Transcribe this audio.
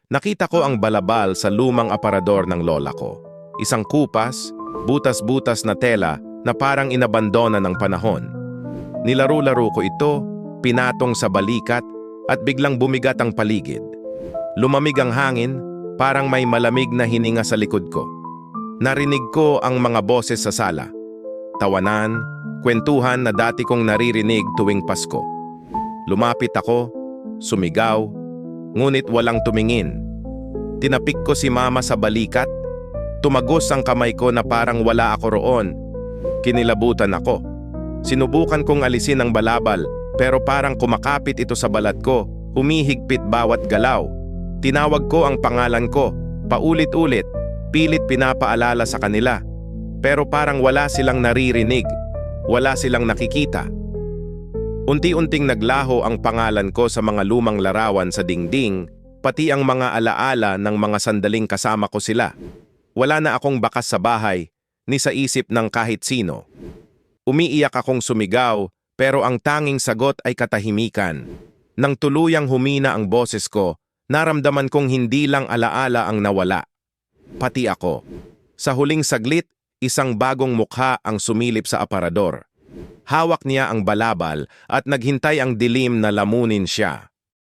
Nakita ko ang balabal sa lumang aparador ng lola ko. Isang kupas, butas-butas na tela na parang inabandona ng panahon. Nilaro-laro ko ito, pinatong sa balikat, at biglang bumigat ang paligid. Lumamig ang hangin, parang may malamig na hininga sa likod ko. Narinig ko ang mga boses sa sala. Tawanan, kwentuhan na dati kong naririnig tuwing Pasko. Lumapit ako, sumigaw, ngunit walang tumingin. Tinapik ko si mama sa balikat. Tumagos ang kamay ko na parang wala ako roon. Kinilabutan ako. Sinubukan kong alisin ang balabal, pero parang kumakapit ito sa balat ko, humihigpit bawat galaw. Tinawag ko ang pangalan ko, paulit-ulit, pilit pinapaalala sa kanila. Pero parang wala silang naririnig, wala silang nakikita. Unti-unting naglaho ang pangalan ko sa mga lumang larawan sa dingding, pati ang mga alaala ng mga sandaling kasama ko sila. Wala na akong bakas sa bahay, ni sa isip ng kahit sino. Umiiyak akong sumigaw, pero ang tanging sagot ay katahimikan. Nang tuluyang humina ang boses ko, naramdaman kong hindi lang alaala ang nawala. Pati ako. Sa huling saglit, isang bagong mukha ang sumilip sa aparador. Hawak niya ang balabal at naghintay ang dilim na lamunin siya.